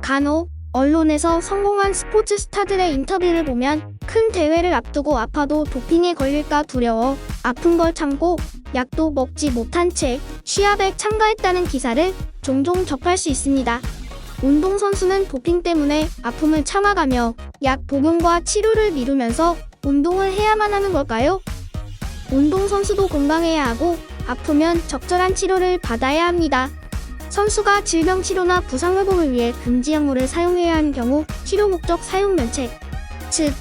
간혹 언론에서 성공한 스포츠 스타들의 인터뷰를 보면 큰 대회를 앞두고 아파도 도핑에 걸릴까 두려워 아픈 걸 참고 약도 먹지 못한 채 시합에 참가했다는 기사를 종종 접할 수 있습니다. 운동선수는 도핑 때문에 아픔을 참아가며 약 복용과 치료를 미루면서 운동을 해야만 하는 걸까요? 운동선수도 건강해야 하고 아프면 적절한 치료를 받아야 합니다. 선수가 질병치료나 부상회복을 위해 금지 약물을 사용해야 하는 경우 치료 목적 사용 면책, 즉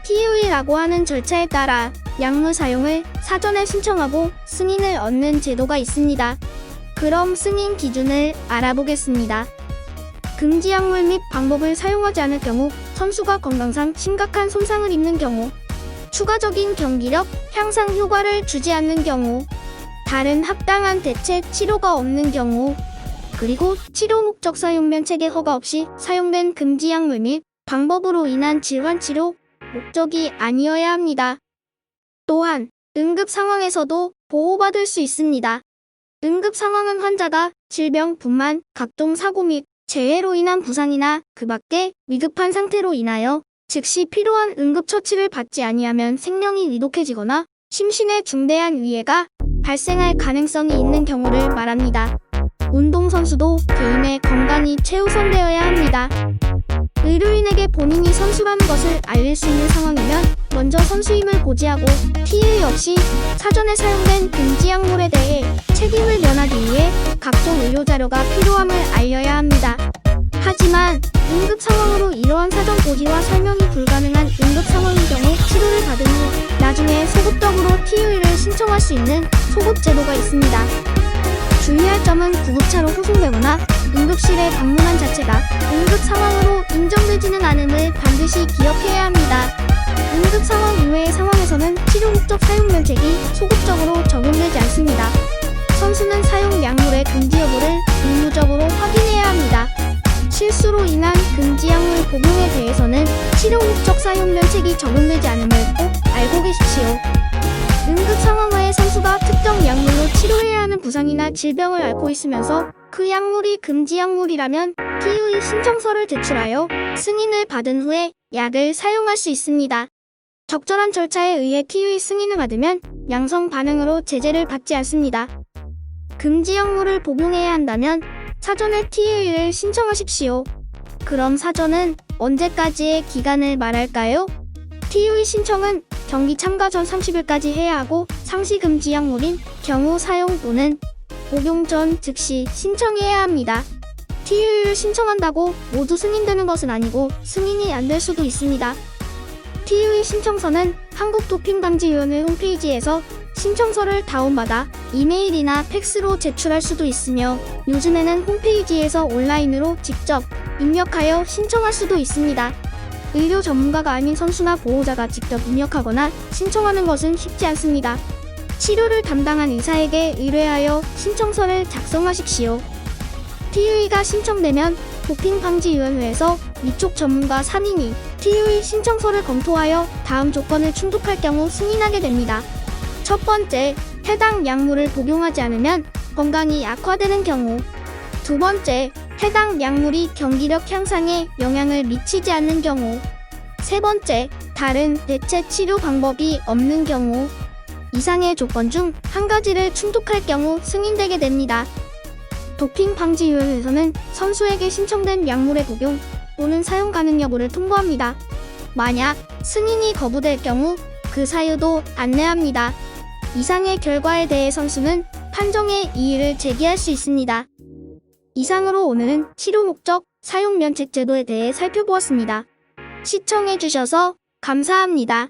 TUE라고 하는 절차에 따라 약물 사용을 사전에 신청하고 승인을 얻는 제도가 있습니다. 그럼 승인 기준을 알아보겠습니다. 금지 약물 및 방법을 사용하지 않을 경우, 선수가 건강상 심각한 손상을 입는 경우, 추가적인 경기력 향상 효과를 주지 않는 경우, 다른 합당한 대체 치료가 없는 경우, 그리고 치료 목적 사용 면책의 허가 없이 사용된 금지 약물 및 방법으로 인한 질환 치료 목적이 아니어야 합니다. 또한 응급 상황에서도 보호받을 수 있습니다. 응급 상황은 환자가 질병뿐만 각종 사고 및 재해로 인한 부상이나 그 밖에 위급한 상태로 인하여 즉시 필요한 응급처치를 받지 아니하면 생명이 위독해지거나 심신에 중대한 위해가 발생할 가능성이 있는 경우를 말합니다. 운동선수도 개인의 건강이 최우선되어야 합니다. 의료인에게 본인이 선수라는 것을 알릴 수 있는 상황이면 먼저 선수임을 고지하고 TUE 없이 사전에 사용된 금지 약물에 대해 책임을 면하기 위해 각종 의료자료가 필요함을 알려야 합니다. 하지만 응급 상황으로 이러한 사전 고지와 설명이 불가능한 응급 상황인 경우 치료를 받은 후 나중에 소급적으로 TUE를 신청할 수 있는 소급 제도가 있습니다. 주의할 점은 구급차로 후송되거나 응급실에 방문한 자체가 응급 상황으로 인정되지는 않음을 반드시 기억해야 합니다. 응급 상황 이외의 상황에서는 치료 목적 사용 면책이 소급적으로 적용되지 않습니다. 선수는 사용 약물의 금지 여부를 의무적으로 확인해야 합니다. 실수로 인한 금지 약물 복용에 대해서는 치료 목적 사용 면책이 적용되지 않음을 꼭 알고 계십시오. 응급 상황하에 선수가 특정 약물로 치료해야 하는 부상이나 질병을 앓고 있으면서 그 약물이 금지 약물이라면 TUE 신청서를 제출하여 승인을 받은 후에 약을 사용할 수 있습니다. 적절한 절차에 의해 TUE 승인을 받으면 양성 반응으로 제재를 받지 않습니다. 금지 약물을 복용해야 한다면 사전에 TUE를 신청하십시오. 그럼 사전은 언제까지의 기간을 말할까요? TUE 신청은 경기 참가 전 30일까지 해야 하고 상시 금지 약물인 경우 사용 또는 복용 전 즉시 신청해야 합니다. TUE를 신청한다고 모두 승인되는 것은 아니고 승인이 안 될 수도 있습니다. TUE 신청서는 한국도핑방지위원회 홈페이지에서 신청서를 다운받아 이메일이나 팩스로 제출할 수도 있으며 요즘에는 홈페이지에서 온라인으로 직접 입력하여 신청할 수도 있습니다. 의료 전문가가 아닌 선수나 보호자가 직접 입력하거나 신청하는 것은 쉽지 않습니다. 치료를 담당한 의사에게 의뢰하여 신청서를 작성하십시오. TUE가 신청되면 도핑방지위원회에서 위촉 전문가 3인이 TUE 신청서를 검토하여 다음 조건을 충족할 경우 승인하게 됩니다. 첫 번째, 해당 약물을 복용하지 않으면 건강이 악화되는 경우. 두 번째, 해당 약물이 경기력 향상에 영향을 미치지 않는 경우. 세 번째, 다른 대체 치료 방법이 없는 경우. 이상의 조건 중 한 가지를 충족할 경우 승인되게 됩니다. 도핑방지위원회에서는 선수에게 신청된 약물의 복용 또는 사용 가능 여부를 통보합니다. 만약 승인이 거부될 경우 그 사유도 안내합니다. 이상의 결과에 대해 선수는 판정의 이의를 제기할 수 있습니다. 이상으로 오늘은 치료 목적 사용 면책 제도에 대해 살펴보았습니다. 시청해주셔서 감사합니다.